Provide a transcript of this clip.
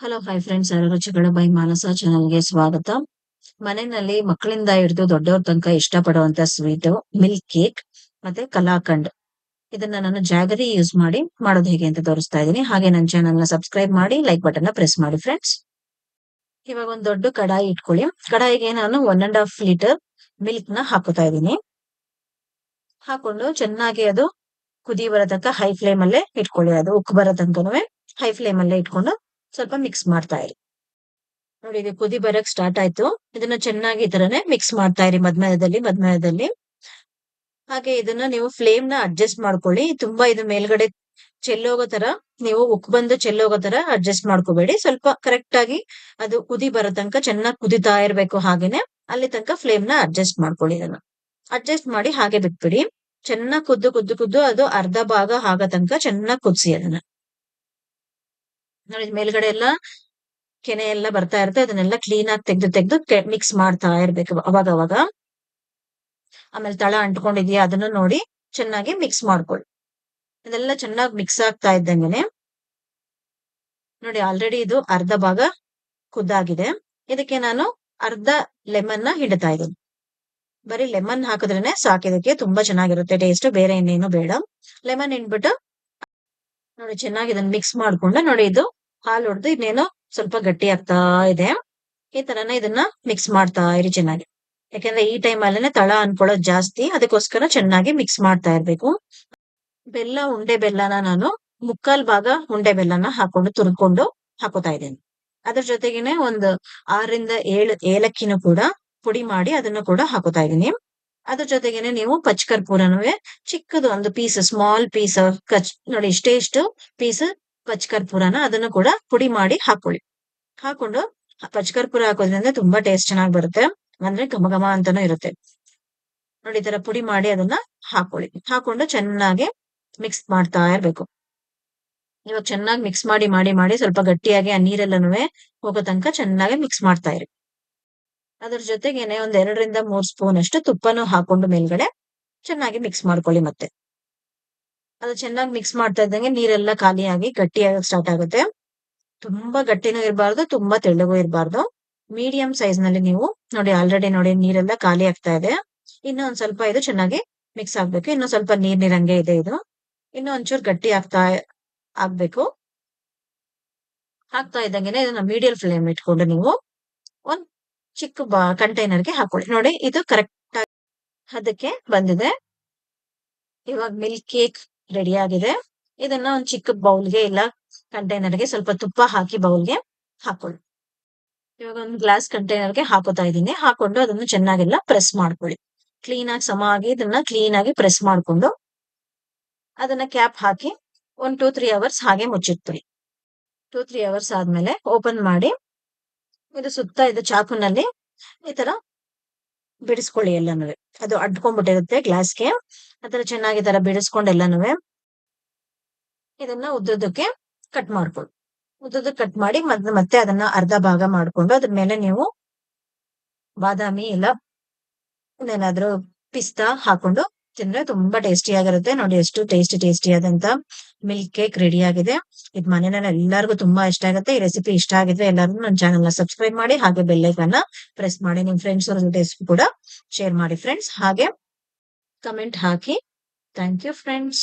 Hello hi friends, ರುಚಿಗಳ by ಮಾನಸ ಚಾನಲ್ಗೆ ಸ್ವಾಗತ. ಮನೆಯಲ್ಲಿ ಮಕ್ಕಳಿಂದ ಹಿಡಿದು ದೊಡ್ಡವ್ರ ತನಕ ಇಷ್ಟಪಡುವಂತ ಸ್ವೀಟ್ ಮಿಲ್ಕ್ ಕೇಕ್ ಮತ್ತೆ ಕಲಾಕಂಡ್. ಇದನ್ನ ನಾನು ಜಾಗರಿ ಯೂಸ್ ಮಾಡಿ ಮಾಡೋದು ಹೇಗೆ ಅಂತ ತೋರಿಸ್ತಾ ಇದ್ದೀನಿ. ಹಾಗೆ ನನ್ನ ಚಾನಲ್ ನ ಸಬ್ಸ್ಕ್ರೈಬ್ ಮಾಡಿ, ಲೈಕ್ ಬಟನ್ ನ ಪ್ರೆಸ್ ಮಾಡಿ ಫ್ರೆಂಡ್ಸ್. ಇವಾಗ ಒಂದ್ ದೊಡ್ಡ ಕಡಾಯಿ ಇಟ್ಕೊಳ್ಳಿ. ಕಡಾಯಿಗೆ ನಾನು 1.5 ಲೀಟರ್ ಮಿಲ್ಕ್ ನ ಹಾಕೋತಾ ಇದ್ದೀನಿ. ಹಾಕೊಂಡು ಚೆನ್ನಾಗಿ ಅದು ಕುದಿ ಬರೋ ತನಕ ಹೈ ಫ್ಲೇಮ್ ಅಲ್ಲೇ ಇಟ್ಕೊಳ್ಳಿ. ಅದು ಉಕ್ಕು ಬರೋ ತನಕನೂ ಹೈ ಫ್ಲೇಮ್ ಅಲ್ಲೇ ಇಟ್ಕೊಂಡು ಸ್ವಲ್ಪ ಮಿಕ್ಸ್ ಮಾಡ್ತಾ ಇರಿ. ನೋಡಿ, ಇದು ಕುದಿ ಬರಕ್ ಸ್ಟಾರ್ಟ್ ಆಯ್ತು. ಇದನ್ನ ಚೆನ್ನಾಗಿ ಈ ತರನೇ ಮಿಕ್ಸ್ ಮಾಡ್ತಾ ಇರಿ ಮಧ್ಯ ಹಾಗೆ ಇದನ್ನ ನೀವು ಫ್ಲೇಮ್ ನ ಅಡ್ಜಸ್ಟ್ ಮಾಡ್ಕೊಳ್ಳಿ. ತುಂಬಾ ಇದು ಮೇಲ್ಗಡೆ ಚೆಲ್ಲೋಗೋ ತರ, ನೀವು ಉಕ್ ಬಂದು ಚೆಲ್ಲೋಗೋ ತರ ಅಡ್ಜಸ್ಟ್ ಮಾಡ್ಕೋಬೇಡಿ. ಸ್ವಲ್ಪ ಕರೆಕ್ಟ್ ಆಗಿ ಅದು ಕುದಿ ಬರೋ ತನಕ ಚೆನ್ನಾಗಿ ಕುದಿತಾ ಇರ್ಬೇಕು. ಹಾಗೇನೆ ಅಲ್ಲಿ ತನಕ ಫ್ಲೇಮ್ ನ ಅಡ್ಜಸ್ಟ್ ಮಾಡ್ಕೊಳ್ಳಿ. ಇದನ್ನ ಅಡ್ಜಸ್ಟ್ ಮಾಡಿ ಹಾಗೆ ಬಿಟ್ಬಿಡಿ. ಚೆನ್ನಾಗಿ ಕುದ್ದು ಅದು ಅರ್ಧ ಭಾಗ ಆಗೋ ತನಕ ಚೆನ್ನಾಗಿ ಕುದಿಸಿ. ಅದನ್ನ ನೋಡಿ, ಮೇಲ್ಗಡೆ ಎಲ್ಲ ಕೆನೆ ಎಲ್ಲ ಬರ್ತಾ ಇರುತ್ತೆ. ಅದನ್ನೆಲ್ಲ ಕ್ಲೀನ್ ಆಗಿ ತೆಗೆದು ಮಿಕ್ಸ್ ಮಾಡ್ತಾ ಇರ್ಬೇಕು ಅವಾಗ. ಆಮೇಲೆ ತಳ ಅಂಟ್ಕೊಂಡಿದ್ಯಾ ಅದನ್ನು ನೋಡಿ ಚೆನ್ನಾಗಿ ಮಿಕ್ಸ್ ಮಾಡ್ಕೊಳ್ಳಿ. ಇದೆಲ್ಲ ಚೆನ್ನಾಗಿ ಮಿಕ್ಸ್ ಆಗ್ತಾ ಇದ್ದಂಗೆನೆ ನೋಡಿ, ಆಲ್ರೆಡಿ ಇದು ಅರ್ಧ ಭಾಗ ಕುದ್ದಾಗಿದೆ. ಇದಕ್ಕೆ ನಾನು ಅರ್ಧ ಲೆಮನ್ ನ ಹಿಂಡ್ತಾ ಇದ್ದೀನಿ. ಬರೀ ಲೆಮನ್ ಹಾಕಿದ್ರೇನೆ ಸಾಕಿದಕ್ಕೆ, ತುಂಬಾ ಚೆನ್ನಾಗಿರುತ್ತೆ ಟೇಸ್ಟ್, ಬೇರೆ ಇನ್ನೇನು ಬೇಡ. ಲೆಮನ್ ಹಿಂಡ್ಬಿಟ್ಟು ನೋಡಿ ಚೆನ್ನಾಗಿ ಇದನ್ನ ಮಿಕ್ಸ್ ಮಾಡ್ಕೊಂಡು, ನೋಡಿ ಇದು ಹಾಲು ಹೊಡೆದು ಇನ್ನೇನೋ ಸ್ವಲ್ಪ ಗಟ್ಟಿ ಆಗ್ತಾ ಇದೆ. ಈ ತರನೇ ಇದನ್ನ ಮಿಕ್ಸ್ ಮಾಡ್ತಾ ಇರಿ ಚೆನ್ನಾಗಿ. ಯಾಕಂದ್ರೆ ಈ ಟೈಮ್ ಅಲ್ಲೇನೆ ತಳ ಅನ್ಕೊಳ್ಳೋದು ಜಾಸ್ತಿ, ಅದಕ್ಕೋಸ್ಕರ ಚೆನ್ನಾಗಿ ಮಿಕ್ಸ್ ಮಾಡ್ತಾ ಇರ್ಬೇಕು. ಉಂಡೆ ಬೆಲ್ಲನ ನಾನು 3/4 ಭಾಗ ಉಂಡೆ ಬೆಲ್ಲನ ಹಾಕೊಂಡು ತುರ್ಕೊಂಡು ಹಾಕೋತಾ ಇದ್ದೇನೆ. ಅದ್ರ ಜೊತೆಗೇನೆ ಒಂದು 6 ರಿಂದ 7 ಏಲಕ್ಕಿನೂ ಕೂಡ ಪುಡಿ ಮಾಡಿ ಅದನ್ನು ಕೂಡ ಹಾಕೋತಾ ಇದ್ದೀನಿ. ಅದ್ರ ಜೊತೆಗೇನೆ ನೀವು ಪಚ್ ಕರ್ಪೂರನೂ ಚಿಕ್ಕದು ಒಂದು ಪೀಸ್, ಸ್ಮಾಲ್ ಪೀಸ್ ನೋಡಿ ಇಷ್ಟು ಪೀಸ್ ಪಚ್ ಕರ್ಪೂರನ ಅದನ್ನು ಕೂಡ ಪುಡಿ ಮಾಡಿ ಹಾಕೊಂಡು ಪಚ್ ಕರ್ಪೂರ ಹಾಕೋದ್ರಿಂದ ತುಂಬಾ ಟೇಸ್ಟ್ ಚೆನ್ನಾಗಿ ಬರುತ್ತೆ. ಅಂದ್ರೆ ಘಮ ಅಂತಾನೂ ಇರುತ್ತೆ. ನೋಡಿ, ಈ ತರ ಪುಡಿ ಮಾಡಿ ಅದನ್ನ ಹಾಕೊಂಡು ಚೆನ್ನಾಗಿ ಮಿಕ್ಸ್ ಮಾಡ್ತಾ ಇರ್ಬೇಕು. ಇವಾಗ ಚೆನ್ನಾಗಿ ಮಿಕ್ಸ್ ಮಾಡಿ ಸ್ವಲ್ಪ ಗಟ್ಟಿಯಾಗಿ ಆ ನೀರೆಲ್ಲನೂ ಹೋಗೋ ತನಕ ಚೆನ್ನಾಗಿ ಮಿಕ್ಸ್ ಮಾಡ್ತಾ ಇರಿ. ಅದ್ರ ಜೊತೆಗೇನೆ 2 ರಿಂದ 3 ಸ್ಪೂನ್ ಅಷ್ಟು ತುಪ್ಪನೂ ಹಾಕೊಂಡು ಮೇಲ್ಗಡೆ ಚೆನ್ನಾಗಿ ಮಿಕ್ಸ್ ಮಾಡ್ಕೊಳ್ಳಿ. ಮತ್ತೆ ಅದು ಚೆನ್ನಾಗಿ ಮಿಕ್ಸ್ ಮಾಡ್ತಾ ಇದ್ದಂಗೆ ನೀರೆಲ್ಲ ಖಾಲಿಯಾಗಿ ಗಟ್ಟಿಯಾಗಿ ಸ್ಟಾರ್ಟ್ ಆಗುತ್ತೆ. ತುಂಬಾ ಗಟ್ಟಿನೂ ಇರಬಾರ್ದು, ತುಂಬಾ ತೆಳ್ಳಗೂ ಇರಬಾರ್ದು. ಮೀಡಿಯಂ ಸೈಜ್ ನಲ್ಲಿ ನೀವು ನೋಡಿ, ಆಲ್ರೆಡಿ ನೋಡಿ ನೀರೆಲ್ಲ ಖಾಲಿ ಆಗ್ತಾ ಇದೆ. ಇನ್ನು ಒಂದ್ ಸ್ವಲ್ಪ ಇದು ಚೆನ್ನಾಗಿ ಮಿಕ್ಸ್ ಆಗ್ಬೇಕು. ಇನ್ನು ಸ್ವಲ್ಪ ನೀರಂಗೆ ಇದೆ. ಇದು ಇನ್ನು ಒಂಚೂರು ಗಟ್ಟಿ ಆಗ್ಬೇಕು. ಹಾಕ್ತಾ ಇದ್ದಂಗೆನೆ ಇದನ್ನ ಮೀಡಿಯಂ ಫ್ಲೇಮ್ ಇಟ್ಕೊಂಡು ನೀವು ಒಂದ್ ಚಿಕ್ಕ ಕಂಟೈನರ್ಗೆ ಹಾಕೊಳ್ಳಿ. ನೋಡಿ, ಇದು ಕರೆಕ್ಟ್ ಆಗಿ ಅದಕ್ಕೆ ಬಂದಿದೆ. ಇವಾಗ ಮಿಲ್ಕ್ ಕೇಕ್ ರೆಡಿ ಆಗಿದೆ. ಇದನ್ನ ಒಂದ್ ಚಿಕ್ಕ ಬೌಲ್ಗೆ ಇಲ್ಲ ಕಂಟೈನರ್ಗೆ ಸ್ವಲ್ಪ ತುಪ್ಪ ಹಾಕಿ ಬೌಲ್ಗೆ ಹಾಕೊಳ್ಳಿ. ಇವಾಗ ಒಂದು ಗ್ಲಾಸ್ ಕಂಟೈನರ್ಗೆ ಹಾಕೋತಾ ಇದ್ದೀನಿ. ಹಾಕೊಂಡು ಅದನ್ನು ಚೆನ್ನಾಗೆಲ್ಲ ಪ್ರೆಸ್ ಮಾಡ್ಕೊಳ್ಳಿ. ಕ್ಲೀನ್ ಆಗಿ ಇದನ್ನ ಕ್ಲೀನ್ ಆಗಿ ಪ್ರೆಸ್ ಮಾಡ್ಕೊಂಡು ಅದನ್ನ ಕ್ಯಾಪ್ ಹಾಕಿ 1-2-3 ಅವರ್ಸ್ ಹಾಗೆ ಮುಚ್ಚಿಟ್ಬಿಡಿ. 2-3 ಅವರ್ಸ್ ಆದ್ಮೇಲೆ ಓಪನ್ ಮಾಡಿ ಇದು ಸುತ್ತ ಇದು ಚಾಕುನಲ್ಲಿ ಈ ತರ ಬಿಡಿಸ್ಕೊಳ್ಳಿ. ಎಲ್ಲಾನು ಅದು ಅಡ್ಕೊಂಡ್ಬಿಟ್ಟಿರುತ್ತೆ ಗ್ಲಾಸ್ಗೆ. ಆತರ ಚೆನ್ನಾಗಿ ತರ ಬಿಡಿಸ್ಕೊಂಡು ಎಲ್ಲಾನು ಇದನ್ನ ಉದ್ದಕ್ಕೆ ಕಟ್ ಮಾಡ್ಕೊಳ್ಳಿ. ಕಟ್ ಮಾಡಿ ಮತ್ತೆ ಅದನ್ನ ಅರ್ಧ ಭಾಗ ಮಾಡ್ಕೊಂಡು ಅದ್ರ ಮೇಲೆ ನೀವು ಬಾದಾಮಿ ಇಲ್ಲ ಏನಾದ್ರೂ ಪಿಸ್ತಾ ಹಾಕೊಂಡು ತಿಂದ್ರೆ ತುಂಬಾ ಟೇಸ್ಟಿ ಆಗಿರುತ್ತೆ. ನೋಡಿ, ಎಷ್ಟು ಟೇಸ್ಟಿ ಆದಂತ ಮಿಲ್ಕ್ ಕೇಕ್ ರೆಡಿ ಆಗಿದೆ. ಇದು ಮನೇಲಿ ಎಲ್ಲರಿಗೂ ತುಂಬಾ ಇಷ್ಟ ಆಗುತ್ತೆ. ಈ ರೆಸಿಪಿ ಇಷ್ಟ ಆಗಿದ್ರೆ ಎಲ್ಲರೂ ನನ್ನ ಚಾನಲ್ ನ ಸಬ್ಸ್ಕ್ರೈಬ್ ಮಾಡಿ, ಹಾಗೆ ಬೆಲ್ ಐಕಾನ್ ನ ಪ್ರೆಸ್ ಮಾಡಿ. ನಿಮ್ ಫ್ರೆಂಡ್ಸ್ ಅವ್ರ ಜೊತೆ ಕೂಡ ಶೇರ್ ಮಾಡಿ ಫ್ರೆಂಡ್ಸ್. ಹಾಗೆ ಕಮೆಂಟ್ ಹಾಕಿ. Thank you friends.